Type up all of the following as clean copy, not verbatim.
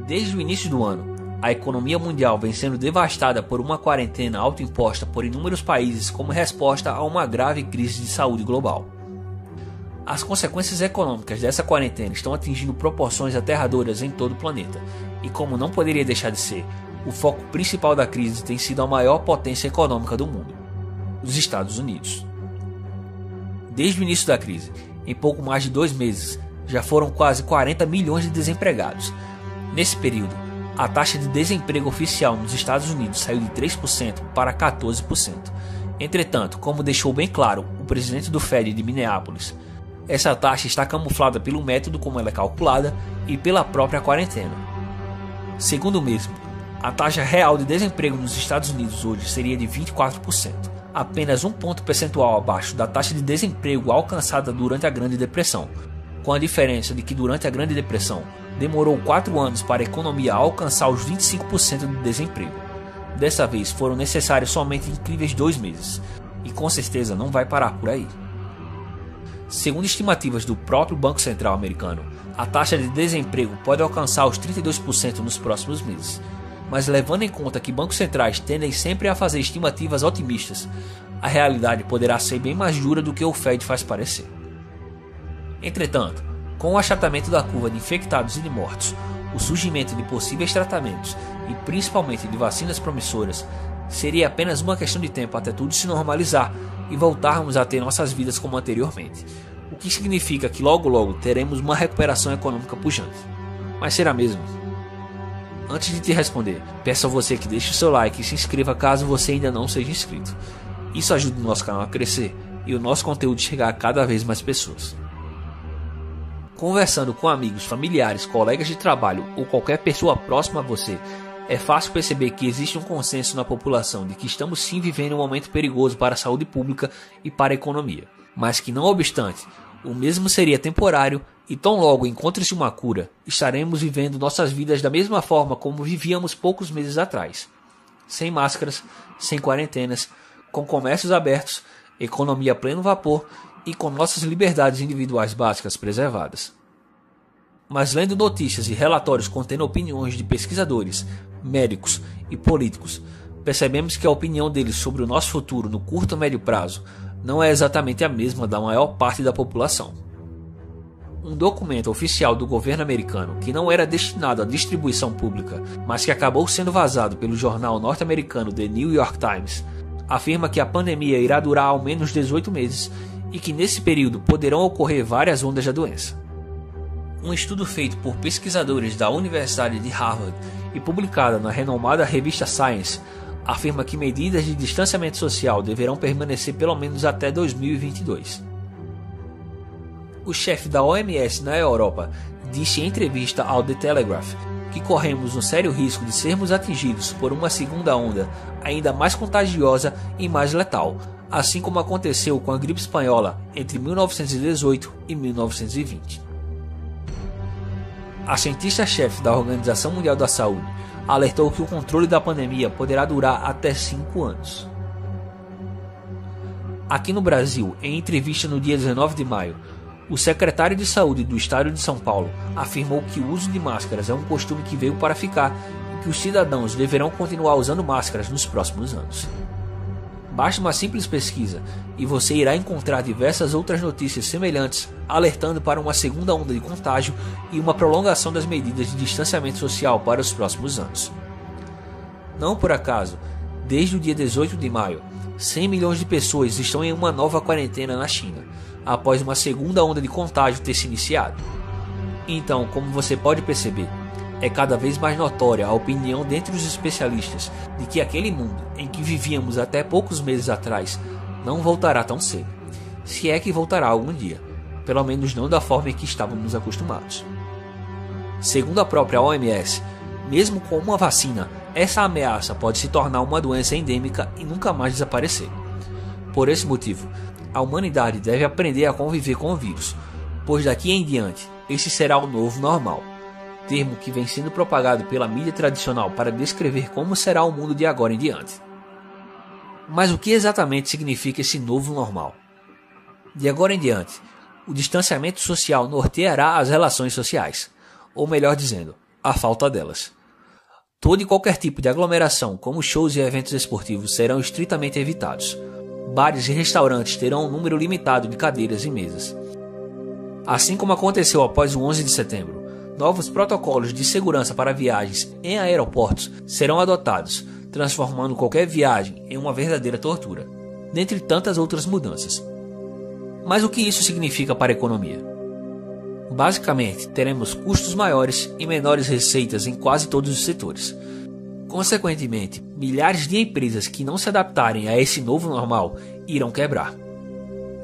Desde o início do ano, a economia mundial vem sendo devastada por uma quarentena autoimposta por inúmeros países como resposta a uma grave crise de saúde global. As consequências econômicas dessa quarentena estão atingindo proporções aterradoras em todo o planeta, e como não poderia deixar de ser, o foco principal da crise tem sido a maior potência econômica do mundo, os Estados Unidos. Desde o início da crise, em pouco mais de 2 meses, já foram quase 40 milhões de desempregados. Nesse período, a taxa de desemprego oficial nos Estados Unidos saiu de 3% para 14%. Entretanto, como deixou bem claro o presidente do Fed de Minneapolis, essa taxa está camuflada pelo método como ela é calculada e pela própria quarentena. Segundo o mesmo, a taxa real de desemprego nos Estados Unidos hoje seria de 24%, apenas 1 ponto percentual abaixo da taxa de desemprego alcançada durante a Grande Depressão, com a diferença de que durante a Grande Depressão demorou 4 anos para a economia alcançar os 25% de desemprego. Dessa vez foram necessários somente incríveis 2 meses, e com certeza não vai parar por aí. Segundo estimativas do próprio Banco Central americano, a taxa de desemprego pode alcançar os 32% nos próximos meses. Mas levando em conta que bancos centrais tendem sempre a fazer estimativas otimistas, a realidade poderá ser bem mais dura do que o Fed faz parecer. Entretanto, com o achatamento da curva de infectados e de mortos, o surgimento de possíveis tratamentos e principalmente de vacinas promissoras, seria apenas uma questão de tempo até tudo se normalizar e voltarmos a ter nossas vidas como anteriormente, o que significa que logo teremos uma recuperação econômica pujante. Mas será mesmo? Antes de te responder, peço a você que deixe o seu like e se inscreva caso você ainda não seja inscrito. Isso ajuda o nosso canal a crescer e o nosso conteúdo chegar a cada vez mais pessoas. Conversando com amigos, familiares, colegas de trabalho ou qualquer pessoa próxima a você, é fácil perceber que existe um consenso na população de que estamos sim vivendo um momento perigoso para a saúde pública e para a economia, mas que não obstante, o mesmo seria temporário e tão logo encontre-se uma cura, estaremos vivendo nossas vidas da mesma forma como vivíamos poucos meses atrás. Sem máscaras, sem quarentenas, com comércios abertos, economia a pleno vapor e com nossas liberdades individuais básicas preservadas. Mas lendo notícias e relatórios contendo opiniões de pesquisadores, médicos e políticos, percebemos que a opinião deles sobre o nosso futuro no curto e médio prazo não é exatamente a mesma da maior parte da população. Um documento oficial do governo americano que não era destinado à distribuição pública, mas que acabou sendo vazado pelo jornal norte-americano The New York Times, afirma que a pandemia irá durar ao menos 18 meses e que nesse período poderão ocorrer várias ondas da doença. Um estudo feito por pesquisadores da Universidade de Harvard e publicado na renomada revista Science afirma que medidas de distanciamento social deverão permanecer pelo menos até 2022. O chefe da OMS na Europa disse em entrevista ao The Telegraph que corremos um sério risco de sermos atingidos por uma segunda onda ainda mais contagiosa e mais letal, assim como aconteceu com a gripe espanhola entre 1918 e 1920. A cientista-chefe da Organização Mundial da Saúde alertou que o controle da pandemia poderá durar até 5 anos. Aqui no Brasil, em entrevista no dia 19 de maio, o secretário de Saúde do Estado de São Paulo afirmou que o uso de máscaras é um costume que veio para ficar e que os cidadãos deverão continuar usando máscaras nos próximos anos. Basta uma simples pesquisa e você irá encontrar diversas outras notícias semelhantes alertando para uma segunda onda de contágio e uma prolongação das medidas de distanciamento social para os próximos anos. Não por acaso, desde o dia 18 de maio, 100 milhões de pessoas estão em uma nova quarentena na China, após uma segunda onda de contágio ter se iniciado. Então, como você pode perceber, é cada vez mais notória a opinião dentre os especialistas de que aquele mundo em que vivíamos até poucos meses atrás não voltará tão cedo, se é que voltará algum dia, pelo menos não da forma em que estávamos acostumados. Segundo a própria OMS, mesmo com uma vacina, essa ameaça pode se tornar uma doença endêmica e nunca mais desaparecer. Por esse motivo, a humanidade deve aprender a conviver com o vírus, pois daqui em diante esse será o novo normal, termo que vem sendo propagado pela mídia tradicional para descrever como será o mundo de agora em diante. Mas o que exatamente significa esse novo normal? De agora em diante, o distanciamento social norteará as relações sociais, ou melhor dizendo, a falta delas. Todo e qualquer tipo de aglomeração, como shows e eventos esportivos, serão estritamente evitados. Bares e restaurantes terão um número limitado de cadeiras e mesas. Assim como aconteceu após o 11 de setembro, novos protocolos de segurança para viagens em aeroportos serão adotados, transformando qualquer viagem em uma verdadeira tortura, dentre tantas outras mudanças. Mas o que isso significa para a economia? Basicamente, teremos custos maiores e menores receitas em quase todos os setores. Consequentemente, milhares de empresas que não se adaptarem a esse novo normal irão quebrar.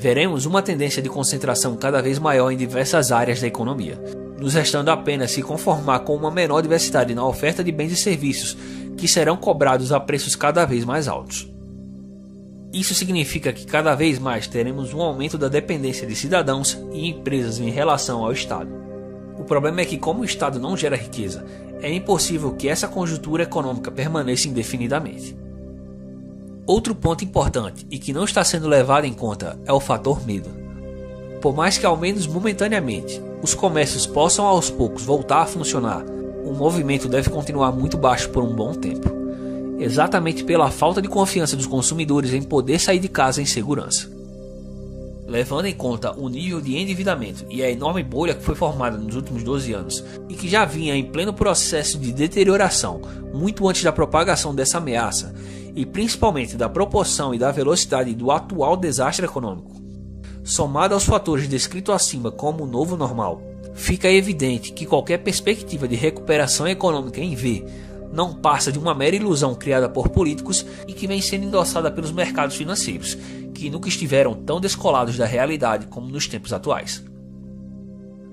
Veremos uma tendência de concentração cada vez maior em diversas áreas da economia, nos restando apenas se conformar com uma menor diversidade na oferta de bens e serviços que serão cobrados a preços cada vez mais altos. Isso significa que cada vez mais teremos um aumento da dependência de cidadãos e empresas em relação ao Estado. O problema é que, como o Estado não gera riqueza, é impossível que essa conjuntura econômica permaneça indefinidamente. Outro ponto importante e que não está sendo levado em conta é o fator medo. Por mais que, ao menos momentaneamente, os comércios possam aos poucos voltar a funcionar, o movimento deve continuar muito baixo por um bom tempo, exatamente pela falta de confiança dos consumidores em poder sair de casa em segurança. Levando em conta o nível de endividamento e a enorme bolha que foi formada nos últimos 12 anos e que já vinha em pleno processo de deterioração muito antes da propagação dessa ameaça, e principalmente da proporção e da velocidade do atual desastre econômico, somado aos fatores descritos acima como o novo normal, fica evidente que qualquer perspectiva de recuperação econômica em V não passa de uma mera ilusão criada por políticos e que vem sendo endossada pelos mercados financeiros, que nunca estiveram tão descolados da realidade como nos tempos atuais.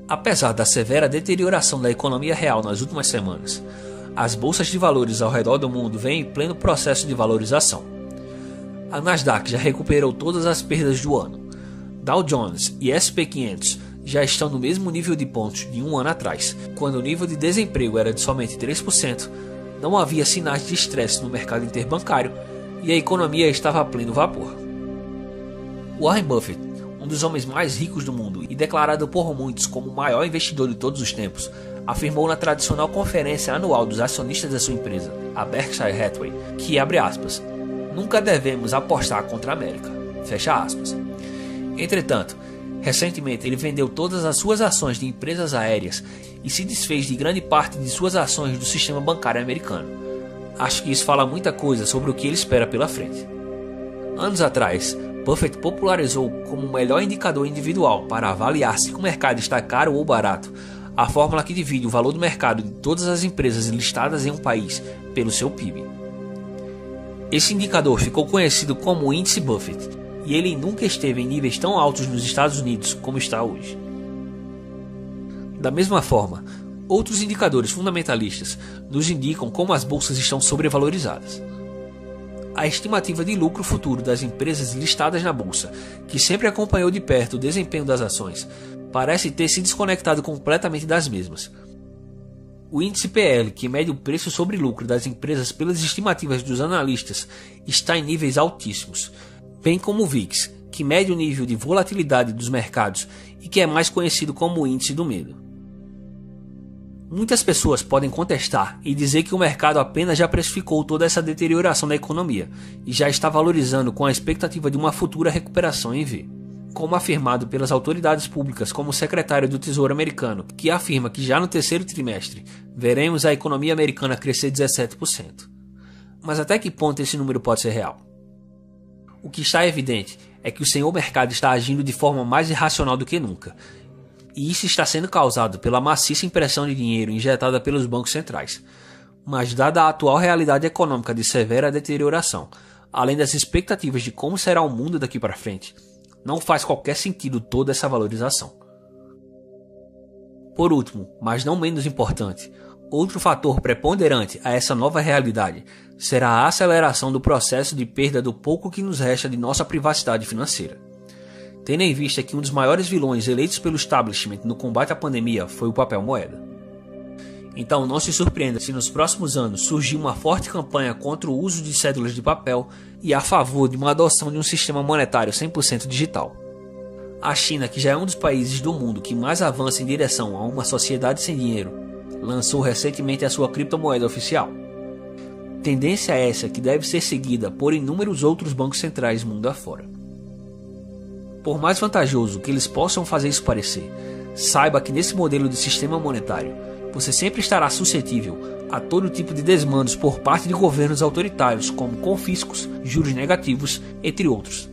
Apesar da severa deterioração da economia real nas últimas semanas, as bolsas de valores ao redor do mundo vêm em pleno processo de valorização. A Nasdaq já recuperou todas as perdas do ano. Dow Jones e S&P 500 já estão no mesmo nível de pontos de um ano atrás, quando o nível de desemprego era de somente 3%, não havia sinais de estresse no mercado interbancário e a economia estava a pleno vapor. Warren Buffett, um dos homens mais ricos do mundo e declarado por muitos como o maior investidor de todos os tempos, afirmou na tradicional conferência anual dos acionistas da sua empresa, a Berkshire Hathaway, que, abre aspas, nunca devemos apostar contra a América, fecha aspas. Entretanto, recentemente ele vendeu todas as suas ações de empresas aéreas e se desfez de grande parte de suas ações do sistema bancário americano. Acho que isso fala muita coisa sobre o que ele espera pela frente. Anos atrás, Buffett popularizou como o melhor indicador individual para avaliar se o mercado está caro ou barato a fórmula que divide o valor do mercado de todas as empresas listadas em um país pelo seu PIB. Esse indicador ficou conhecido como o Índice Buffett, e ele nunca esteve em níveis tão altos nos Estados Unidos como está hoje. Da mesma forma, outros indicadores fundamentalistas nos indicam como as bolsas estão sobrevalorizadas. A estimativa de lucro futuro das empresas listadas na bolsa, que sempre acompanhou de perto o desempenho das ações, parece ter se desconectado completamente das mesmas. O índice PL, que mede o preço sobre lucro das empresas pelas estimativas dos analistas, está em níveis altíssimos, bem como o VIX, que mede o nível de volatilidade dos mercados e que é mais conhecido como o índice do medo. Muitas pessoas podem contestar e dizer que o mercado apenas já precificou toda essa deterioração da economia e já está valorizando com a expectativa de uma futura recuperação em V, como afirmado pelas autoridades públicas, como o secretário do Tesouro americano, que afirma que já no terceiro trimestre veremos a economia americana crescer 17%. Mas até que ponto esse número pode ser real? O que está evidente é que o senhor mercado está agindo de forma mais irracional do que nunca, e isso está sendo causado pela maciça impressão de dinheiro injetada pelos bancos centrais. Mas dada a atual realidade econômica de severa deterioração, além das expectativas de como será o mundo daqui para frente, não faz qualquer sentido toda essa valorização. Por último, mas não menos importante, outro fator preponderante a essa nova realidade será a aceleração do processo de perda do pouco que nos resta de nossa privacidade financeira. Tendo em vista que um dos maiores vilões eleitos pelo establishment no combate à pandemia foi o papel moeda. Então não se surpreenda se nos próximos anos surgir uma forte campanha contra o uso de cédulas de papel e a favor de uma adoção de um sistema monetário 100% digital. A China, que já é um dos países do mundo que mais avança em direção a uma sociedade sem dinheiro, lançou recentemente a sua criptomoeda oficial. Tendência essa que deve ser seguida por inúmeros outros bancos centrais mundo afora. Por mais vantajoso que eles possam fazer isso parecer, saiba que nesse modelo de sistema monetário, você sempre estará suscetível a todo tipo de desmandos por parte de governos autoritários, como confiscos, juros negativos, entre outros.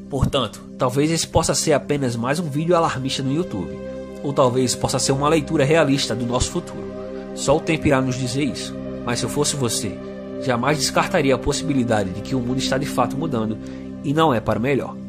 Portanto, talvez esse possa ser apenas mais um vídeo alarmista no YouTube, ou talvez possa ser uma leitura realista do nosso futuro. Só o tempo irá nos dizer isso, mas se eu fosse você, jamais descartaria a possibilidade de que o mundo está de fato mudando e não é para melhor.